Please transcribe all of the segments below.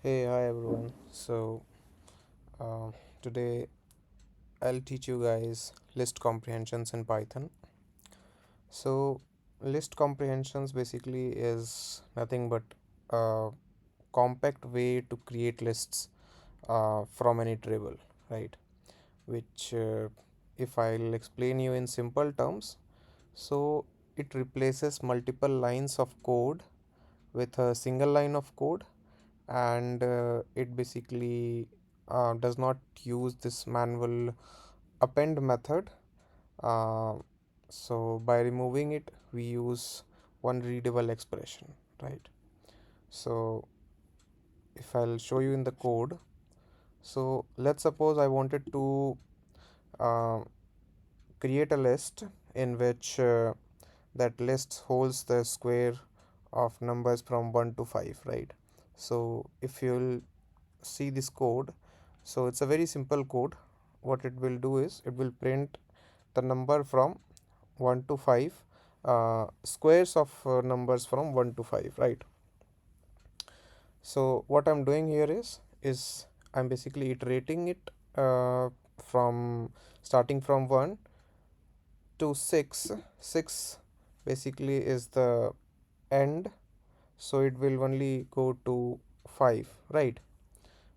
Hey, hi everyone. Uh, Today I'll teach you guys list comprehensions in Python. So, list comprehensions basically is nothing but a compact way to create lists from any table, right? Which, if I'll explain you in simple terms, so it replaces multiple lines of code with a single line of code, and it basically does not use this manual append method. uh, so by removing it we use one readable expression, right? So if I'll show you in the code, so let's suppose I wanted to uh, create a list in which that list holds the square of numbers from 1 to 5, right? So if you'll see this code, so it's a very simple code. What it will do is it will print the number from 1 to 5, squares of numbers from 1 to 5, right? So what I'm doing here is I'm basically iterating it from starting from 1 to 6. 6 basically is the end, so it will only go to 5, right?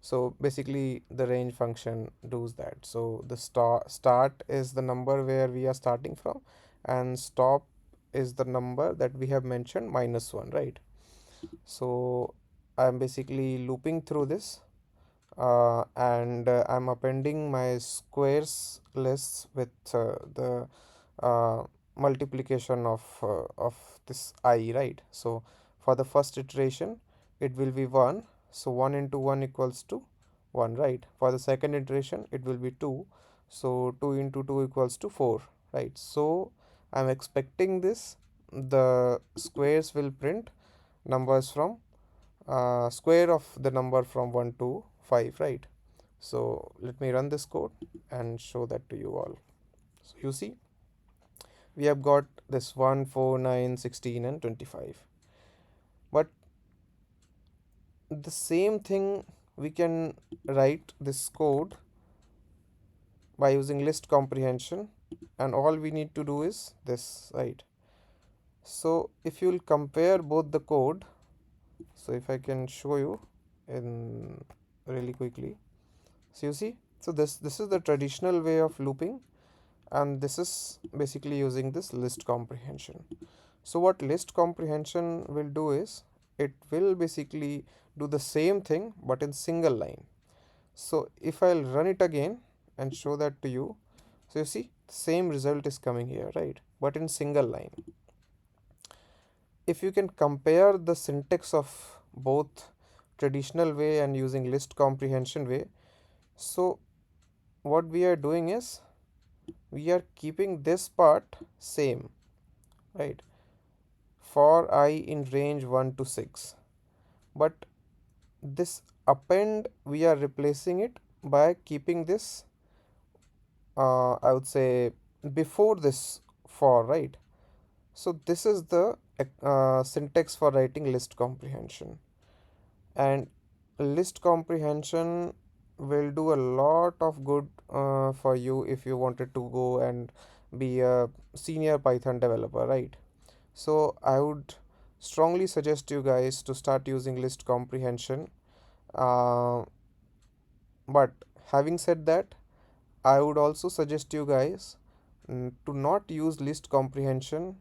So basically the range function does that. So the start is the number where we are starting from, and stop is the number that we have mentioned -1, right? So I'm basically looping through this, and I'm appending my squares lists with the uh, multiplication of this I, right? So for the first iteration it will be 1, so 1 into 1 equals to 1, right? For the second iteration it will be 2, so 2 into 2 equals to 4, right? So I'm expecting this, the squares will print numbers from square of the number from 1 to 5, right? So let me run this code and show that to you all. So you see we have got this 1, 4, 9, 16, and 25, but the same thing we can write this code by using list comprehension, and all we need to do is this, right? So if you will compare both the code, so if I can show you in really quickly, so you see, so this is the traditional way of looping, and this is basically using this list comprehension. So what list comprehension will do is it will basically do the same thing but in single line. So if I'll run it again and show that to you, so you see same result is coming here, right? But in single line. If you can compare the syntax of both traditional way and using list comprehension way, so what we are doing is we are keeping this part same, right? For I in range 1 to 6, but this append we are replacing it by keeping this, I would say, before this for, right? So this is the syntax for writing list comprehension, and list comprehension will do a lot of good for you if you wanted to go and be a senior Python developer, right? So I would strongly suggest you guys to start using list comprehension. uh, but having said that, I would also suggest you guys to not use list comprehension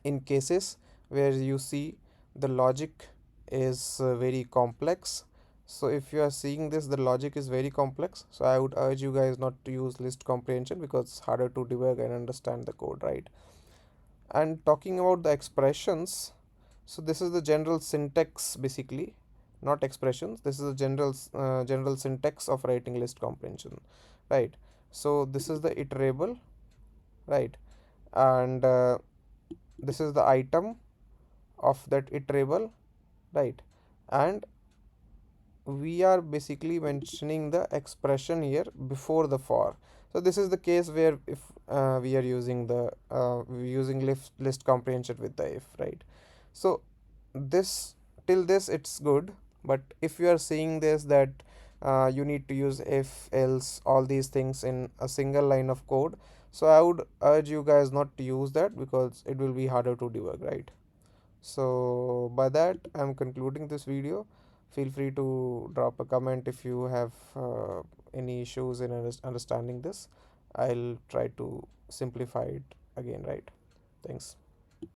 in cases where you see the logic is very complex. So if you are seeing this, the logic is very complex, so I would urge you guys not to use list comprehension because it's harder to debug and understand the code, right? And talking about the expressions, so this is the general syntax basically, not expressions. This is the general syntax of writing list comprehension, right? So this is the iterable, right? And this is the item of that iterable, right? And we are basically mentioning the expression here before the for. So this is the case where if we are using the using list comprehension with the if, right? So this till this it's good, But if you are seeing this, that you need to use if, else, all these things in a single line of code, so I would urge you guys not to use that, because it will be harder to debug, right? So by that, I'm concluding this video. Feel free to drop a comment if you have any issues in understanding this. I'll try to simplify it again, right? Thanks.